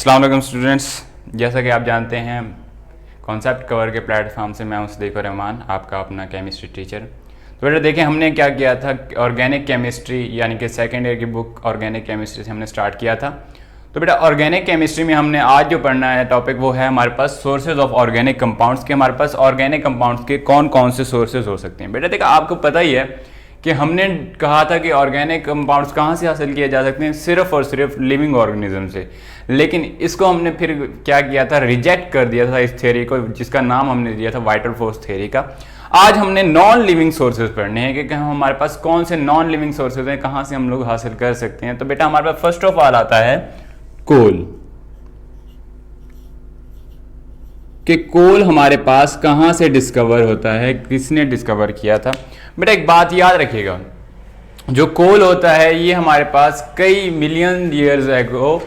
अस्सलाम वालेकुम स्टूडेंट्स, जैसा कि आप जानते हैं कॉन्सेप्ट कवर के प्लेटफॉर्म से मैं हूं सदीक़ रहमान, आपका अपना केमिस्ट्री टीचर। तो बेटा देखिए हमने क्या किया था, ऑर्गेनिक केमिस्ट्री यानी कि सेकेंड ईयर की बुक ऑर्गेनिक केमिस्ट्री से हमने स्टार्ट किया था। तो बेटा ऑर्गेनिक केमिस्ट्री में हमने आज जो पढ़ना है टॉपिक वो है हमारे पास सोर्सेज ऑफ ऑर्गेनिक कंपाउंड्स के। हमारे पास ऑर्गेनिक कंपाउंड्स के कौन कौन से सोर्सेज हो सकते हैं। बेटा देखा आपको पता ही है कि हमने कहा था कि ऑर्गेनिक कंपाउंड्स कहाँ से हासिल किए जा सकते हैं, सिर्फ और सिर्फ लिविंग ऑर्गेनिज्म से। लेकिन इसको हमने फिर क्या किया था, रिजेक्ट कर दिया था इस थ्योरी को, जिसका नाम हमने दिया था वाइटल फोर्स थ्योरी का। आज हमने नॉन लिविंग सोर्सेज पढ़ने हैं कि हमारे पास कौन से नॉन लिविंग सोर्सेज हैं, कहाँ से हम लोग हासिल कर सकते हैं। तो बेटा हमारे पास फर्स्ट ऑफ ऑल आता है कोल, कि कोल हमारे पास कहाँ से डिस्कवर होता है, किसने डिस्कवर किया था। बेटा एक बात याद रखिएगा, जो कोल होता है ये हमारे पास कई मिलियन ईयर्स एगो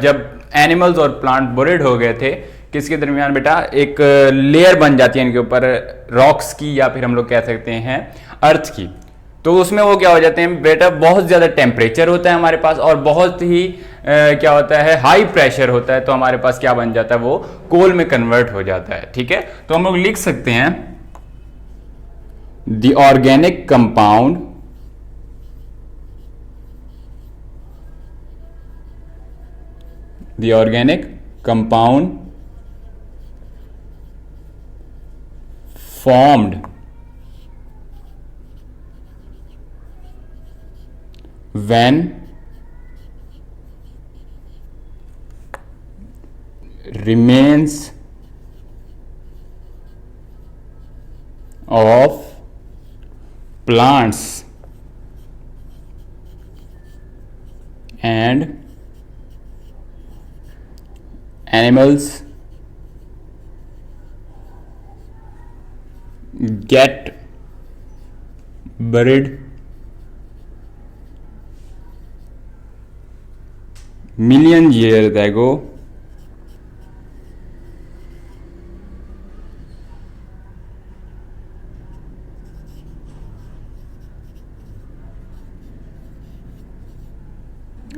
जब एनिमल्स और प्लांट बोरेड हो गए थे, किसके दरमियान बेटा एक लेयर बन जाती है इनके ऊपर रॉक्स की, या फिर हम लोग कह सकते हैं अर्थ की। तो उसमें वो क्या हो जाते हैं बेटा, बहुत ज़्यादा टेम्परेचर होता है हमारे पास और बहुत ही क्या होता है, हाई प्रेशर होता है। तो हमारे पास क्या बन जाता है, वो कोल में कन्वर्ट हो जाता है। ठीक है, तो हम लोग लिख सकते हैं the organic compound formed when remains of plants and animals get buried million years ago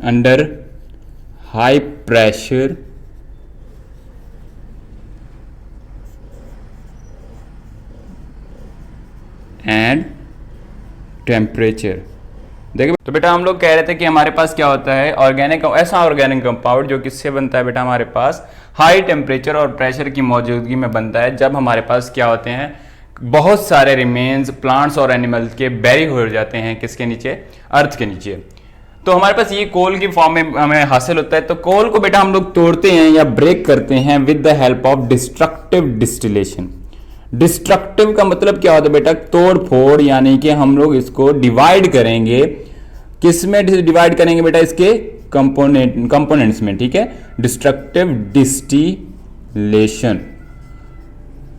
under high pressure and temperature. देखिए तो बेटा हम लोग कह रहे थे कि हमारे पास क्या होता है, ऑर्गेनिक ऐसा ऑर्गेनिक कंपाउंड जो किससे बनता है बेटा, हमारे पास हाई टेम्परेचर और प्रेशर की मौजूदगी में बनता है, जब हमारे पास क्या होते हैं, बहुत सारे रिमेन्स प्लांट्स और एनिमल्स के बैरी हो जाते हैं किसके नीचे, अर्थ के नीचे। तो हमारे पास ये कोल की फॉर्म में हमें हासिल होता है। तो कोल को बेटा हम लोग तोड़ते हैं या ब्रेक करते हैं with the help of destructive distillation. Destructive का मतलब क्या होता है बेटा, तोड़ फोड़, यानी कि हम लोग इसको डिवाइड करेंगे, किसमें डिवाइड करेंगे बेटा, इसके कंपोनेंट्स में। ठीक है, डिस्ट्रक्टिव डिस्टिलेशन।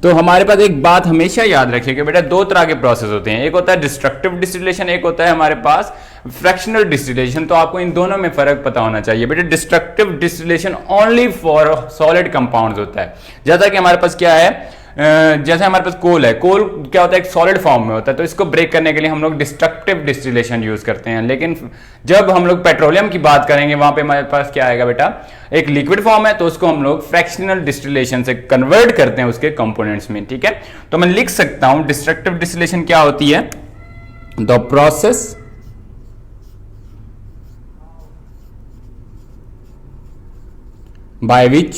तो हमारे पास एक बात हमेशा याद रखिएगा बेटा, दो तरह के प्रोसेस होते हैं, एक होता है डिस्ट्रक्टिव डिस्टिलेशन, एक होता है हमारे पास फ्रैक्शनल डिस्टिलेशन। तो आपको इन दोनों में फर्क पता होना चाहिए बेटा। Destructive distillation only for solid compounds होता है। जैसा कि हमारे पास क्या है, जैसे हमारे पास कोल है, कोल क्या होता है, एक सॉलिड फॉर्म में होता है, तो इसको ब्रेक करने के लिए हम लोग डिस्ट्रक्टिव डिस्टिलेशन यूज करते हैं। लेकिन जब हम लोग पेट्रोलियम की बात करेंगे, वहां पे हमारे पास क्या आएगा बेटा, एक लिक्विड फॉर्म है, तो उसको हम लोग फ्रैक्शनल डिस्टिलेशन से कन्वर्ट करते हैं उसके कंपोनेंट्स में। ठीक है, तो मैं लिख सकता हूं डिस्ट्रक्टिव डिस्टिलेशन क्या होती है, द प्रोसेस by which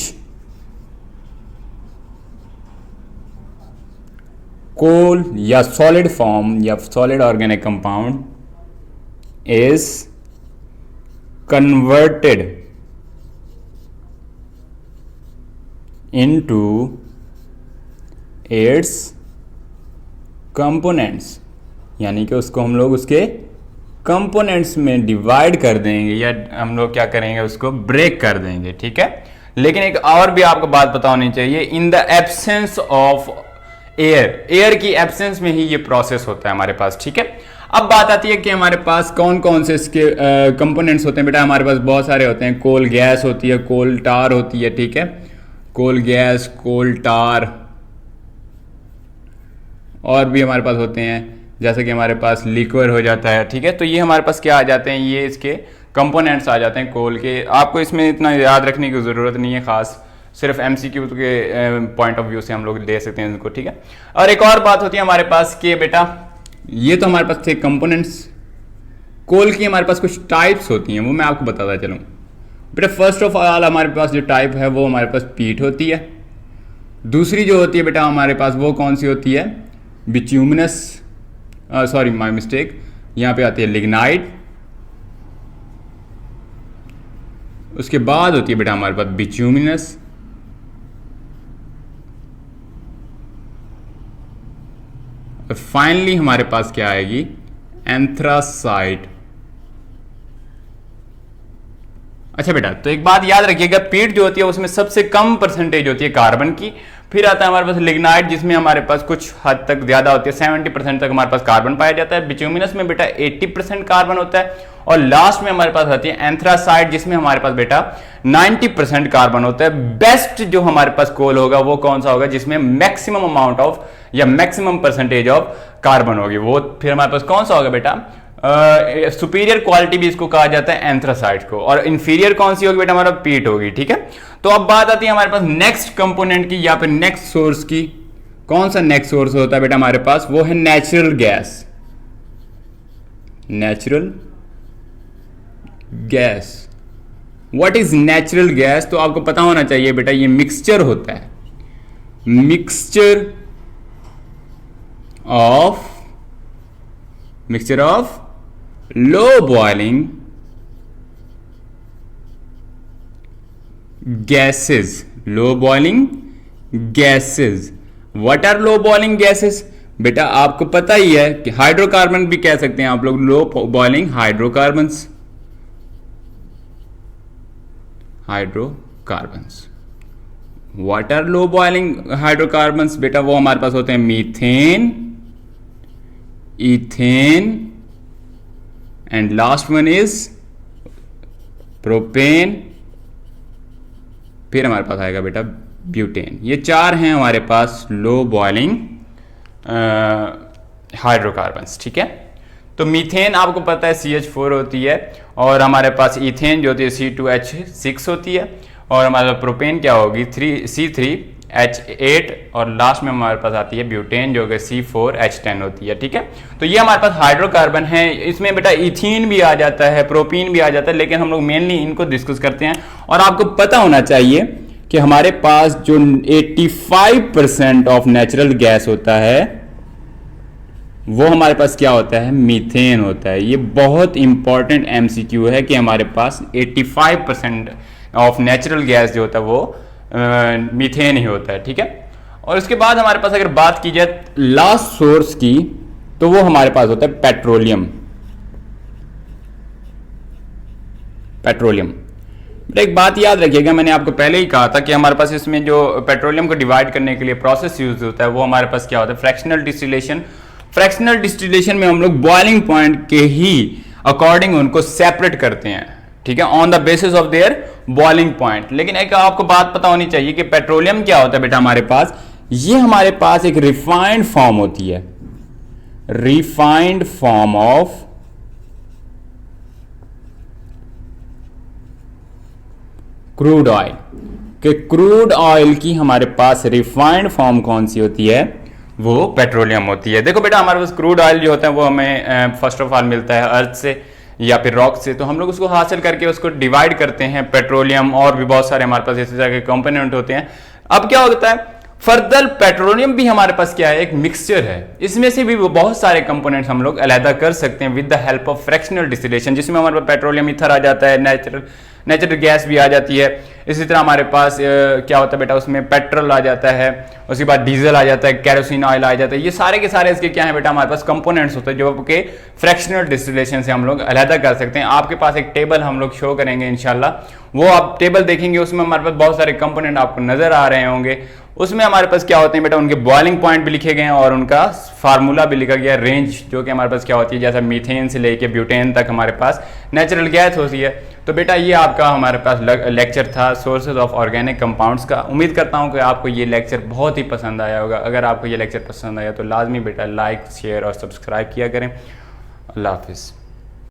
कोल या सॉलिड फॉर्म या solid organic compound is converted into its components, यानी कि उसको हम लोग उसके कंपोनेंट्स में डिवाइड कर देंगे या हम लोग क्या करेंगे, उसको ब्रेक कर देंगे। ठीक है, लेकिन एक और भी आपको बात पता होनी चाहिए, in the absence of air, air की एब्सेंस में ही ये प्रोसेस होता है हमारे पास। ठीक है, अब बात आती है कि हमारे पास कौन कौन से इसके कंपोनेंट्स होते हैं बेटा। हमारे पास बहुत सारे होते हैं, कोल गैस होती है, कोल टार होती है। ठीक है, कोल गैस, कोल टार, और भी हमारे पास होते हैं, जैसे कि हमारे पास लिक्विड हो जाता है। ठीक है, तो ये हमारे पास क्या आ जाते हैं, ये इसके कंपोनेंट्स आ जाते हैं कोल के। आपको इसमें इतना याद रखने की ज़रूरत नहीं है खास, सिर्फ एमसीक्यू के पॉइंट ऑफ व्यू से हम लोग ले सकते हैं इनको, ठीक है। और एक और बात होती है हमारे पास कि बेटा ये तो हमारे पास थे कंपोनेंट्स, कोल की हमारे पास कुछ टाइप्स होती हैं, वो मैं आपको बताता चलूँ। बेटा फर्स्ट ऑफ ऑल हमारे पास जो टाइप है वो हमारे पास पीट होती है। दूसरी जो होती है बेटा हमारे पास वो कौन सी होती है, बिट्यूमिनस, सॉरी माय मिस्टेक, यहाँ पे आती है लिग्नाइट। उसके बाद होती है बेटा हमारे पास बिट्यूमिनस, फाइनली हमारे पास क्या आएगी, एंथ्रासाइट। अच्छा बेटा तो एक बात याद रखिएगा, पीट जो होती है उसमें सबसे कम परसेंटेज होती है कार्बन की, फिर आता है हमारे पास लिग्नाइट जिसमें हमारे पास कुछ हद तक ज्यादा होती है, 70% तक हमारे पास कार्बन पाया जाता है। बिट्यूमिनस में बेटा 80% कार्बन होता है, और लास्ट में हमारे पास आती है एंथ्रासाइट जिसमें हमारे पास बेटा 90% कार्बन होता है। बेस्ट जो हमारे पास कोल होगा वो कौन सा होगा, जिसमें मैक्सिमम अमाउंट ऑफ या मैक्सिमम परसेंटेज ऑफ कार्बन होगी, वो फिर हमारे पास कौन सा होगा बेटा, सुपीरियर क्वालिटी भी इसको कहा जाता है एंथ्रासाइट को, और इंफीरियर कौन सी होगी बेटा, हमारा पीट होगी, ठीक है। तो अब बात आती है हमारे पास नेक्स्ट कंपोनेंट की या फिर नेक्स्ट सोर्स की। कौन सा नेक्स्ट सोर्स होता है बेटा हमारे पास, वो है natural gas. Natural gas, what is natural gas, तो आपको पता होना चाहिए बेटा ये मिक्सचर होता है, mixture of low boiling gases, low boiling gases, what are low boiling gases, बेटा आपको पता ही है कि हाइड्रोकार्बन भी कह सकते हैं आप लोग, low boiling hydrocarbons, what are low boiling hydrocarbons, बेटा वो हमारे पास होते हैं methane, ethane, and last one is propane, फिर हमारे पास आएगा बेटा ब्यूटेन। ये चार हैं हमारे पास लो बॉइलिंग हाइड्रोकार्बन्स, ठीक है। तो मीथेन आपको पता है CH4 होती है, और हमारे पास इथेन जो होती है C2H6 होती है, और हमारे पास प्रोपेन क्या होगी C3H8, और लास्ट में हमारे पास आती है ब्यूटेन जो कि C4H10 होती है, ठीक है। तो ये हमारे पास हाइड्रोकार्बन है, इसमें बेटा इथीन भी आ जाता है, प्रोपीन भी आ जाता है, लेकिन हम लोग मेनली इनको डिस्कस करते हैं। और आपको पता होना चाहिए कि हमारे पास जो 85% ऑफ नेचुरल गैस होता है वो हमारे पास क्या होता है, मीथेन होता है। ये बहुत इंपॉर्टेंट MCQ है कि हमारे पास 85% ऑफ नेचुरल गैस जो होता है वो मीथेन ही होता है, ठीक है। और उसके बाद हमारे पास अगर बात की जाए लास्ट सोर्स की, तो वो हमारे पास होता है पेट्रोलियम। एक बात याद रखिएगा, मैंने आपको पहले ही कहा था कि हमारे पास इसमें जो पेट्रोलियम को डिवाइड करने के लिए प्रोसेस यूज होता है वो हमारे पास क्या होता है, फ्रैक्शनल डिस्टिलेशन। फ्रैक्शनल डिस्टिलेशन में हम लोग बॉइलिंग पॉइंट के ही अकॉर्डिंग उनको सेपरेट करते हैं, ठीक है, on the basis of their boiling point. लेकिन एक आपको बात पता होनी चाहिए कि पेट्रोलियम क्या होता है बेटा हमारे पास, ये हमारे पास एक रिफाइंड फॉर्म होती है, refined form of crude oil. कि क्रूड ऑयल की हमारे पास रिफाइंड फॉर्म कौन सी होती है, वो पेट्रोलियम होती है। देखो बेटा हमारे पास क्रूड ऑयल जो होता है वो हमें फर्स्ट ऑफ ऑल मिलता है अर्थ से या फिर रॉक से, तो हम लोग उसको हासिल करके उसको डिवाइड करते हैं पेट्रोलियम, और भी बहुत सारे हमारे पास इस तरह के कंपोनेंट होते हैं। अब क्या होता है, फर्दर पेट्रोलियम भी हमारे पास क्या है, एक मिक्सचर है, इसमें से भी वो बहुत सारे कंपोनेंट्स हम लोग अलग कर सकते हैं with the help of fractional distillation, जिसमें हमारे पास पेट्रोलियम ईथर आ जाता है, नेचुरल गैस भी आ जाती है। इसी तरह हमारे पास क्या होता है बेटा, उसमें पेट्रोल आ जाता है, उसके बाद डीजल आ जाता है, कैरोसिन ऑयल आ जाता है। ये सारे के सारे इसके क्या है बेटा, हमारे पास कंपोनेंट्स होते हैं जो कि फ्रैक्शनल डिस्टिलेशन से हम लोग अलग कर सकते हैं। आपके पास एक टेबल हम लोग शो करेंगे इंशाल्लाह, वो आप टेबल देखेंगे, उसमें हमारे पास बहुत सारे कंपोनेंट आपको नजर आ रहे होंगे। उसमें हमारे पास क्या होते हैं बेटा, उनके बॉइलिंग पॉइंट भी लिखे गए हैं और उनका फार्मूला भी लिखा गया, रेंज जो कि हमारे पास क्या होती है, जैसा मीथेन से लेके ब्यूटेन तक हमारे पास नेचुरल गैस होती है। तो बेटा ये आपका हमारे पास लेक्चर था सोर्सेज ऑफ ऑर्गेनिक कंपाउंड्स का। उम्मीद करता हूँ कि आपको ये लेक्चर बहुत ही पसंद आया होगा। अगर आपको ये लेक्चर पसंद आया तो लाजमी बेटा लाइक, शेयर और सब्सक्राइब किया करें। अल्लाह हाफिज़।